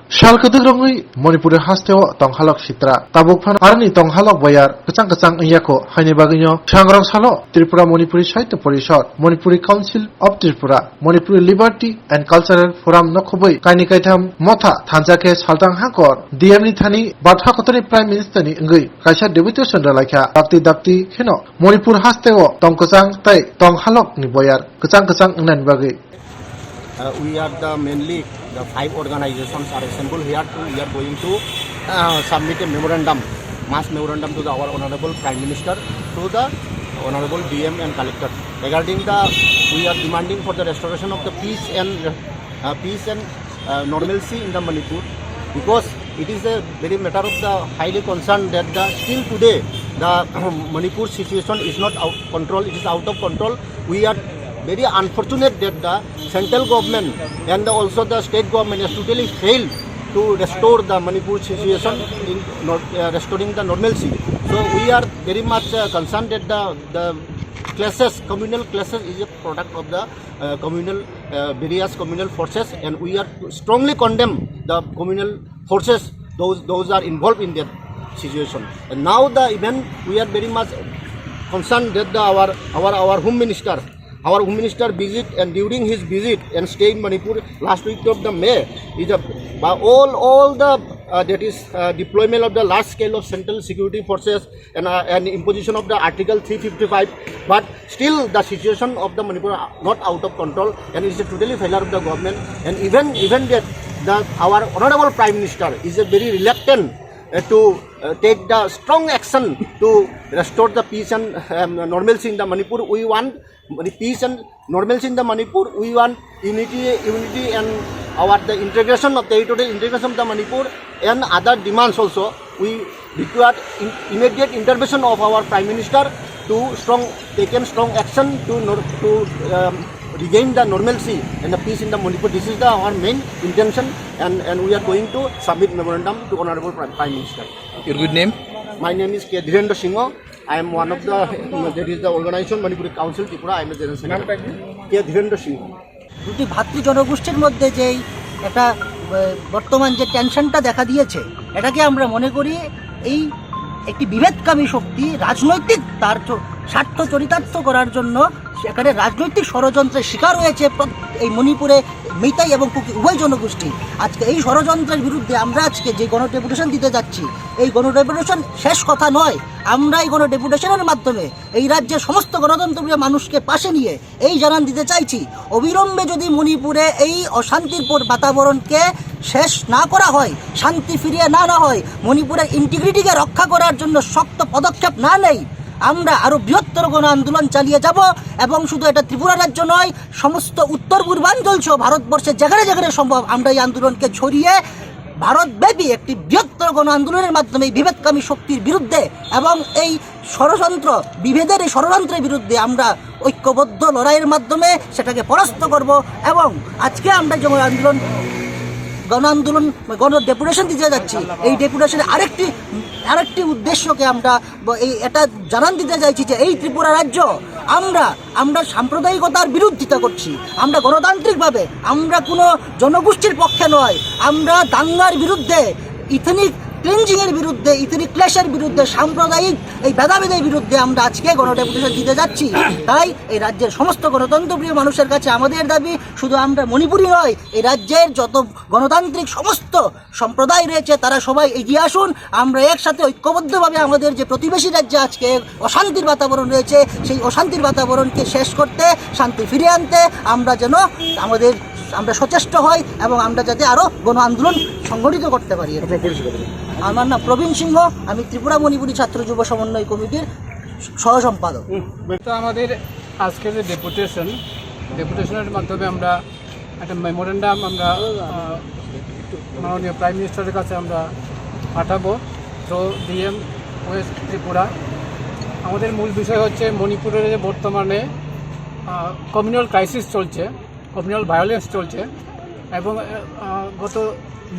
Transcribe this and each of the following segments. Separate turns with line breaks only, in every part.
Shalkadugrongi Manipur Hasteo Tong Halok Sitra Tabukpan Arni Tong Halok Bayar Kwchang Iyako Hainibagino Shangrong Salo Tripura Manipuri Saitya Porishod Manipuri Council of Tripura Manipuri Liberty and Cultural Forum Nokhobai Kainikaitam Motha Thansakhe Saltang Hakor DMni Thani Bathakotani Prime Minister ni Ngui Kaisa Deputation Dalakha Dakti Hino Manipur Hasteo Tong Kwchang Tai Tong Halok ni Bayar Kwchang Nan Bagi.
We are mainly the 5 organizations are assembled here. We are going to submit a memorandum, mass memorandum to our Honorable Prime Minister, to the Honorable DM and Collector. Regarding we are demanding for the restoration of the peace and normalcy in the Manipur, because it is a very matter of the highly concern that still today the Manipur situation is not out of control. It is out of control. We are very unfortunate that the central government and also the state government has totally failed to restore the Manipur situation in restoring the normalcy. So we are very much concerned that the clashes, communal clashes, is a product of the various communal forces, and we are strongly condemn the communal forces. Those are involved in that situation. And now even we are very much concerned that our Home Minister. Our Home Minister visit, and during his visit and stay in Manipur last week of the May is all the deployment of the large scale of central security forces and imposition of the Article 355. But still the situation of the Manipur are not out of control, and it is a totally failure of the government. And even that our Honorable Prime Minister is a very reluctant to take the strong action to restore the peace and normalcy in the Manipur. We want peace and normalcy in the Manipur. We want unity and the integration of territorial integration of the Manipur and other demands also. We require immediate intervention of our Prime Minister to take strong action to regain the normalcy and the peace in the Manipur. This is our main intention, and we are going to submit memorandum to Honorable Prime Minister.
Your good name?
My name is Dhirendra. I am one of the organization Manipur Council Tripura. I am the General Secretary. Dhirendra Singh.
দুটি ভাতৃ জনগোষ্ঠীর মধ্যে যেই একটা বর্তমান যে টেনশনটা দেখা দিয়েছে, এটাকে আমরা মনে করি এই একটি বিভেদকামী শক্তি রাজনৈতিক তার স্বার্থ চরিতার্থ করার জন্য সেখানে রাজনৈতিক ষড়যন্ত্রের শিকার হয়েছে এই মণিপুরে মিতাই এবং কুকি উভয় জনগোষ্ঠী। আজকে এই ষড়যন্ত্রের বিরুদ্ধে আমরা আজকে যে গণডেপুটেশন দিতে যাচ্ছি, এই গণডেপুটেশন শেষ কথা নয়। আমরা এই গণডেপুটেশনের মাধ্যমে এই রাজ্যের সমস্ত গণতন্ত্রপ্রিয় মানুষকে পাশে নিয়ে এই জানান দিতে চাইছি, অবিলম্বে যদি মণিপুরে এই অশান্তির বাতাবরণকে শেষ না করা হয়, শান্তি ফিরিয়ে না হয়, মণিপুরের ইন্টিগ্রিটিকে রক্ষা করার জন্য শক্ত পদক্ষেপ না নেই, আমরা আরো বৃহত্তর গণ আন্দোলন চালিয়ে যাব। এবং শুধু এটা ত্রিপুরা রাজ্য নয়, সমস্ত উত্তর পূর্বাঞ্চল সহ ভারতবর্ষের যেখানে সম্ভব আমরা এই আন্দোলনকে ছড়িয়ে ভারতব্যাপী একটি বৃহত্তর গণ আন্দোলনের মাধ্যমে বিভেদকামী শক্তির বিরুদ্ধে এবং এই বিভেদের এই ষড়যন্ত্রের বিরুদ্ধে আমরা ঐক্যবদ্ধ লড়াইয়ের মাধ্যমে সেটাকে পরাস্ত করব। এবং আজকে আমরা যেমন গণ ডেপুটেশন দিতে যাচ্ছি, এই ডেপুটেশনের আরেকটি উদ্দেশ্যকে আমরা এটা জানান দিতে চাইছি যে এই ত্রিপুরা রাজ্য আমরা সাম্প্রদায়িকতার বিরোধিতা করছি। আমরা গণতান্ত্রিকভাবে আমরা কোনো জনগোষ্ঠীর পক্ষে নয়, আমরা দাঙ্গার বিরুদ্ধে, ইথনিক ক্লিনজিংয়ের বিরুদ্ধে, ইথনিক ক্লেশের বিরুদ্ধে, সাম্প্রদায়িক এই ভেদাভেদের বিরুদ্ধে আমরা আজকে গণডেপুটেশন দিতে যাচ্ছি। তাই এই রাজ্যের সমস্ত গণতন্ত্রপ্রিয় মানুষের কাছে আমাদের দাবি, শুধু আমরা মণিপুরী নয়, এই রাজ্যের যত গণতান্ত্রিক সমস্ত সম্প্রদায় রয়েছে তারা সবাই এগিয়ে আসুন। আমরা একসাথে ঐক্যবদ্ধভাবে আমাদের যে প্রতিবেশী রাজ্যে আজকে অশান্তির বাতাবরণ রয়েছে, সেই অশান্তির বাতাবরণকে শেষ করতে, শান্তি ফিরিয়ে আনতে আমরা সচেষ্ট হই এবং আমরা যাতে আরও গণ আন্দোলন সংগঠিত করতে পারি। আমার নাম প্রবীণ সিংহ, আমি ত্রিপুরা মণিপুরী ছাত্র যুব সমন্বয় কমিটির সহ সম্পাদক।
আমাদের আজকের যে ডেপুটেশনের মাধ্যমে আমরা একটা মেমোরেন্ডাম আমরা মাননীয় প্রাইম মিনিস্টারের কাছে আমরা পাঠাবো থ্রু ডিএম ওয়েস্ট ত্রিপুরা। আমাদের মূল বিষয় হচ্ছে মণিপুরের যে বর্তমানে কমিউনাল ক্রাইসিস চলছে, কমিউনাল ভায়োলেন্স চলছে, এবং গত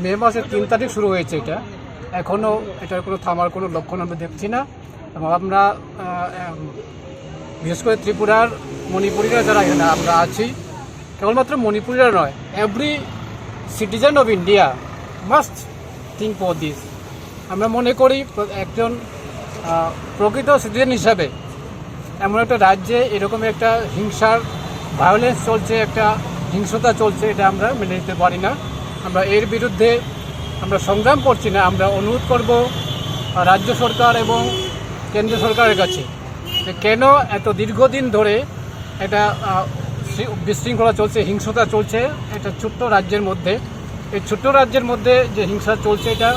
মে মাসের 3 তারিখ শুরু হয়েছে। এটা এখনও এটার কোনো থামার কোনো লক্ষণ আমরা দেখছি না। এবং আমরা বিশেষ করে ত্রিপুরার মণিপুরীরা যারা এখানে আমরা আছি, কেবলমাত্র মণিপুরীরা নয়, every citizen of India must think for this. আমরা মনে করি একজন প্রকৃত সিটিজেন হিসাবে এমন একটা রাজ্যে এরকম একটা হিংসার ভায়োলেন্স চলছে, একটা হিংসতা চলছে, এটা আমরা মেনে নিতে পারি না। আমরা এর বিরুদ্ধে আমরা সংগ্রাম করছি না, আমরা অনুরোধ করব রাজ্য সরকার এবং কেন্দ্র সরকারের কাছে যে কেন এত দীর্ঘদিন ধরে এটা বিশৃঙ্খলা চলছে, হিংসতা চলছে একটা ছোট্ট রাজ্যের মধ্যে। এই ছোট্ট রাজ্যের মধ্যে যে হিংসা চলছে এটা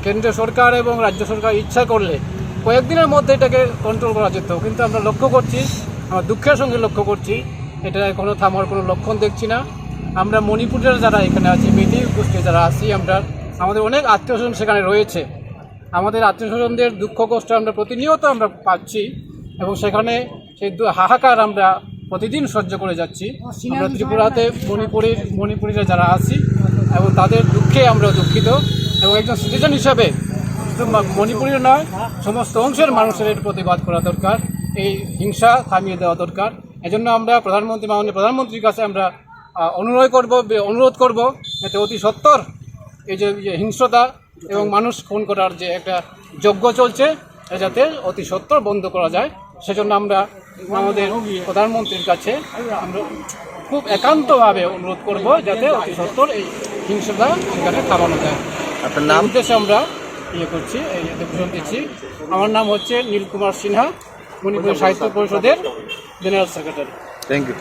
কেন্দ্র সরকার এবং রাজ্য সরকার ইচ্ছা করলে কয়েকদিনের মধ্যে এটাকে কন্ট্রোল করা যেত, কিন্তু আমরা লক্ষ্য করছি, আমরা দুঃখের সঙ্গে লক্ষ্য করছি এটা কোনো থামার কোনো লক্ষণ দেখছি না। আমরা মণিপুরের যারা এখানে আছি, মেধি গোষ্ঠী যারা আছি, আমাদের অনেক আত্মীয়স্বজন সেখানে রয়েছে। আমাদের আত্মীয়স্বজনদের দুঃখ কষ্ট আমরা প্রতিনিয়ত আমরা পাচ্ছি এবং সেখানে সেই হাহাকার আমরা প্রতিদিন সহ্য করে যাচ্ছি। আমরা ত্রিপুরাতে মণিপুরীরা যারা আছি এবং তাদের দুঃখে আমরা দুঃখিত এবং একজন সিটিজেন হিসাবে শুধু মণিপুরীর নয়, সমস্ত অংশের মানুষের এর প্রতিবাদ করা দরকার, এই হিংসা থামিয়ে দেওয়া দরকার। এজন্য আমরা মাননীয় প্রধানমন্ত্রীর কাছে আমরা অনুরোধ করব যাতে অতি সত্বর এই যে হিংস্রতা এবং মানুষ খুন করার যে একটা যজ্ঞ চলছে যাতে অতি সত্বর বন্ধ করা যায়। সেজন্য আমরা আমাদের প্রধানমন্ত্রীর কাছে আমরা খুব একান্তভাবে অনুরোধ করব যাতে অতি সত্বর এই হিংসতা সেখানে থামানো যায়।
আপনার নাম?
উদ্দেশ্যে আমরা করছি, এই ডেপুটেশন দিচ্ছি। আমার নাম হচ্ছে নীল কুমার সিনহা, মণিপুর সাহিত্য পরিষদের জেনারেল সেক্রেটারি।
Thank you.